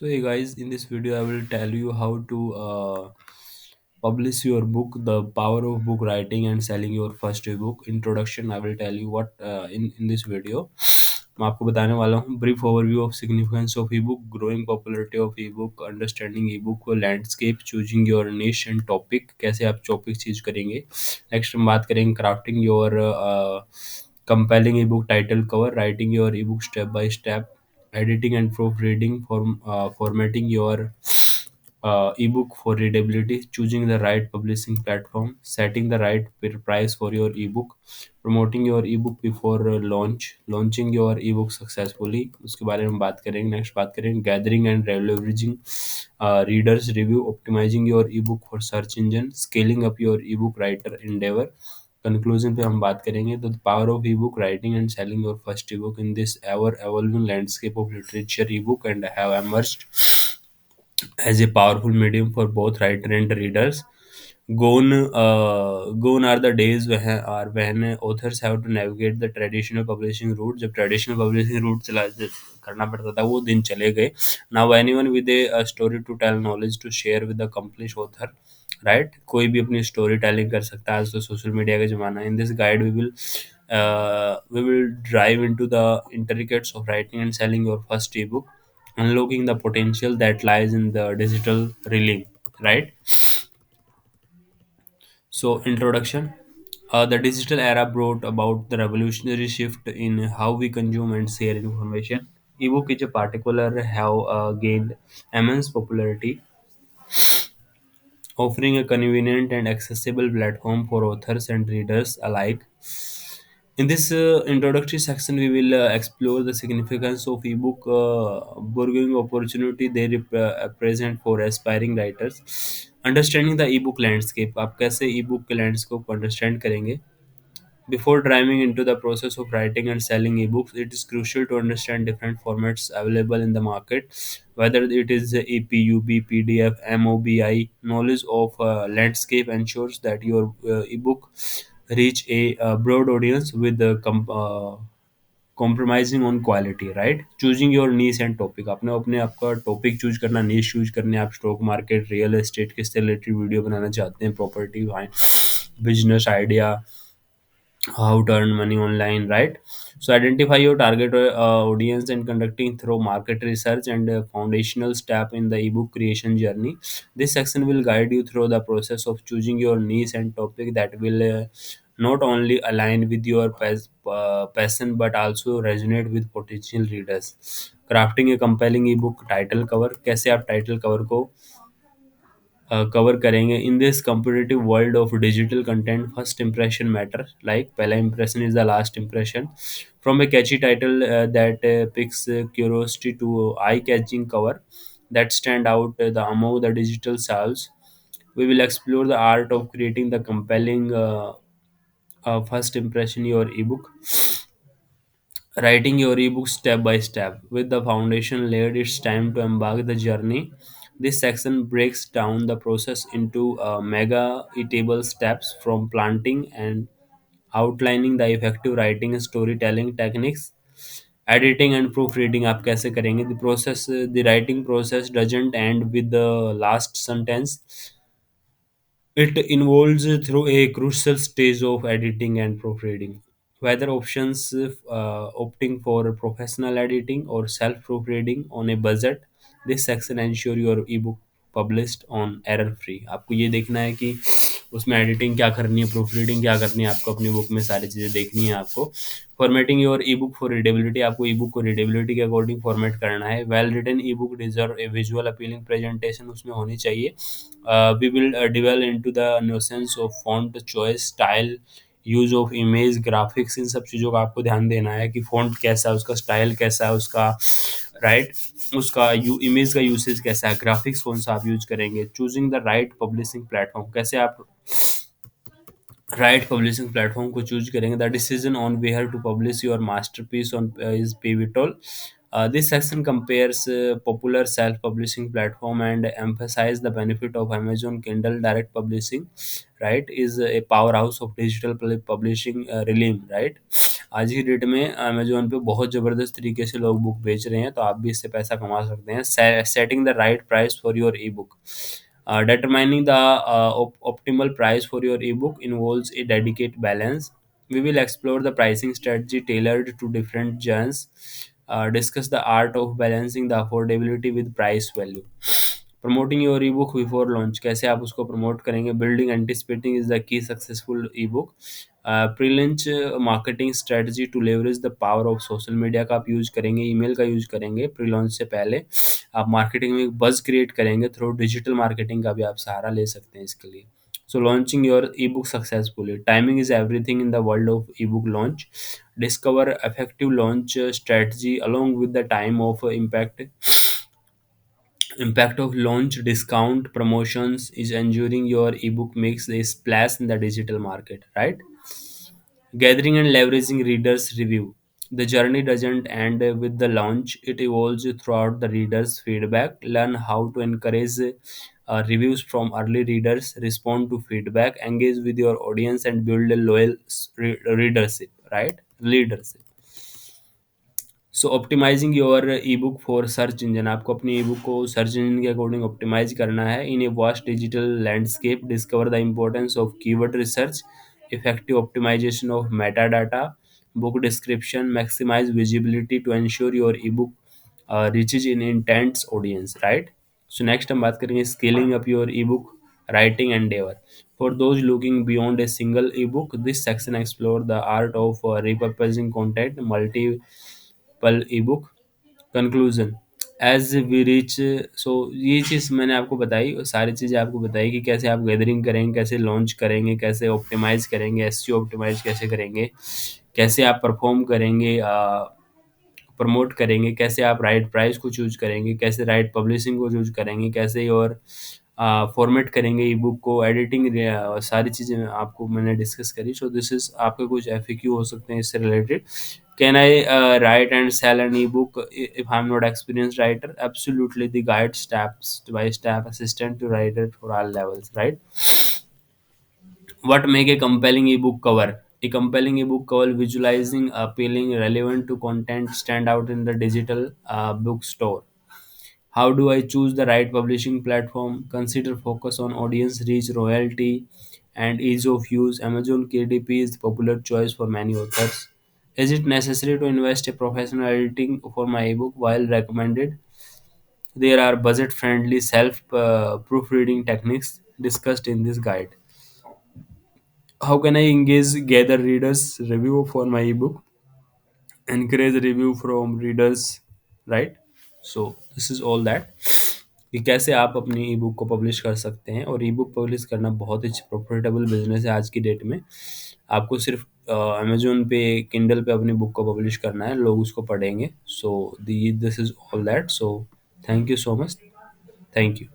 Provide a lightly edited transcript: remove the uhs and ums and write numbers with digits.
So, hey guys, in this video, I will tell you how to publish your book, the power of book writing, and selling your first ebook. Introduction, I will tell you what in this video. मैं आपको बताने वाला हूँ brief overview of significance of e book, growing popularity of e book, understanding E book, landscape, choosing your निश and topic, कैसे आप topic choose करेंगे। Next हम बात करेंगे crafting your compelling E book title cover, writing your e book step by step, editing and proofreading, formatting your ebook for readability, choosing the right publishing platform, setting the right price for your ebook, promoting your ebook before launching your ebook successfully। उसके बारे में बात करेंगे। Next बात करेंगे gathering and leveraging readers review, optimizing your ebook for search engine, scaling up your ebook writer endeavor। Conclusion पे हम बात करेंगे तो the power of e book writing and selling your first E book in this ever evolving landscape of literature ebook and have emerged as a powerful medium for both writer and readers. Gone are the days when authors have to navigate the traditional publishing route। जब traditional publishing route चला करना पड़ता था वो दिन चले गए। Now anyone with a story to tell, knowledge to share with the accomplished author, right कोई भी अपनी स्टोरी टेलिंग कर सकता है। आज तो सोशल मीडिया का जमाना है। In this guide we will dive into the intricacies of writing and selling your first ebook, unlocking the potential that lies in the digital realm, right? So, introduction. The digital era brought about the revolutionary shift in how we consume and share information. Ebook is a particular have gained immense popularity, offering a convenient and accessible platform for authors and readers alike. In this introductory section, we will explore the significance of ebook, borrowing opportunity they present for aspiring writers, understanding the ebook landscape। आप कैसे ebook के landscape को understand करेंगे। Before diving into the process of writing and selling ebooks, it is crucial to understand different formats available in the market, whether it is EPUB, PDF, MOBI. Knowledge of landscape ensures that your ebook reach a broad audience with the compromising on quality, right? Choosing your niche and topic, आपने अपने आपका topic choose करना, niche choose करनी है। आप stock market, real estate किससे related video बनाना चाहते हैं, property, business idea, how to earn money online, right? So identify your target audience and conducting through market research and foundational step in the ebook creation journey. This section will guide you through the process of choosing your niche and topic that will not only align with your passion but also resonate with potential readers। crafting a compelling ebook title cover, कैसे आप title cover को cover करेंगे। In this competitive world of digital content, first impression matter, like पहला impression is the last impression. From a catchy title that picks curiosity to eye catching cover that stand out among the digital salves, we will explore the art of creating the compelling first impression your ebook, writing your ebook step by step. With the foundation laid, it's time to embark the journey. This section breaks down the process into mega itable steps, from planting and outlining the effective writing and storytelling techniques, editing and proofreading आप कैसे करेंगे। The writing process doesn't end with the last sentence. It involves through a crucial stage of editing and proofreading. Whether options opting for professional editing or self proofreading on a budget, this section ensure your ebook published on error free। आपको ये देखना है कि उसमें editing क्या करनी है, proof reading क्या करनी है, आपको अपनी बुक में सारी चीज़ें देखनी है। आपको formatting your e book for readability, आपको ई बुक को रीडेबिलिटी के अकॉर्डिंग फॉर्मेट करना है। Well written e book deserve a visual appealing presentation उसमें होनी चाहिए। We will delve into the nuances of font choice, style, use of image, graphics. इन सब चीज़ों का आपको ध्यान देना है कि फॉन्ट कैसा है, उसका स्टाइल कैसा है, उसका राइट उसका इमेज का यूसेज कैसा है, ग्राफिक्स कौन सा आप यूज करेंगे। Choosing the right publishing platform, कैसे आप राइट पब्लिशिंग प्लेटफॉर्म को चूज करेंगे। The decision on where to publish your masterpiece on is pivotal। This section compares popular self-publishing platform and emphasize the benefit of Amazon Kindle Direct Publishing, right? Is a powerhouse of digital publishing realm, right? आज की date में Amazon पे बहुत ज़बरदस्त तरीके से लोग book बेच रहे हैं, तो आप भी इससे पैसा कमा सकते हैं। Setting the right price for your e-book. Determining the optimal price for your ebook involves a dedicated balance. We will explore the pricing strategy tailored to different genres, discuss the art of balancing the affordability with price value. Promoting your ebook before launch, कैसे आप उसको promote करेंगे? Building anticipating is the key successful ebook. Pre-launch marketing strategy to leverage the power of social media का आप use करेंगे, email का use करेंगे pre launch से पहले। आप मार्केटिंग में एक बज़ क्रिएट करेंगे, थ्रू डिजिटल मार्केटिंग का भी आप सहारा ले सकते हैं इसके लिए। So launching your e book successfully, timing is everything in the world of e book launch. Discover effective launch strategy along with the time of impact of launch discount promotions is ensuring your ebook makes a splash in the digital market, right? Gathering and leveraging readers' review. The journey doesn't end with the launch, it evolves throughout the readers' feedback. Learn how to encourage reviews from early readers, respond to feedback, engage with your audience, and build a loyal readership, right? Leadership. So optimising your e book for search engine, आपको अपनी e book को search engine के according optimise करना है। In a vast digital landscape, discover the importance of keyword research, effective optimisation of meta data, book description, maximise visibility to ensure your e book reaches in intents audience, right? So next हम बात करेंगे scaling up your e book writing endeavour. For those looking beyond a single ebook, this section explores the art of repurposing content, multiple ebook. Conclusion. As we reach, so ये चीज़ मैंने आपको बताई, सारी चीज़ें आपको बताई कि कैसे आप गैदरिंग करेंगे, कैसे लॉन्च करेंगे, कैसे ऑप्टिमाइज करेंगे, एसईओ ऑप्टिमाइज कैसे करेंगे, कैसे आप परफॉर्म करेंगे, प्रमोट करेंगे, कैसे आप राइट प्राइस को चूज करेंगे, कैसे राइट पब्लिशिंग को चूज करेंगे, कैसे और फॉर्मेट करेंगे ई बुक को, एडिटिंग, सारी चीज़ें आपको मैंने डिस्कस करी। सो दिस इज आपके कुछ एफएक्यू हो सकते हैं इससे related. Can I write and sell an e book if I am not experience writer? Absolutely, the guide steps by step assistant to writer for all levels, right? What make a compelling ebook cover? A compelling ebook cover visualizing, appealing, relevant to content stand out in the digital bookstore. How do I choose the right publishing platform? Consider focus on audience reach, royalty, and ease of use. Amazon KDP is the popular choice for many authors. Is it necessary to invest a professional editing for my ebook? While recommended, there are budget-friendly self proofreading techniques discussed in this guide. How can I engage gather readers review for my ebook? Encourage review from readers, right? So this is all that कि कैसे आप अपनी e book को publish कर सकते हैं। और ई book publish करना बहुत ही प्रॉफिटेबल बिजनेस है आज की डेट में। आपको सिर्फ अमेजोन पे, किंडल पे अपनी बुक को पब्लिश करना है, लोग उसको पढ़ेंगे। So this is all that. So thank you so much. Thank you.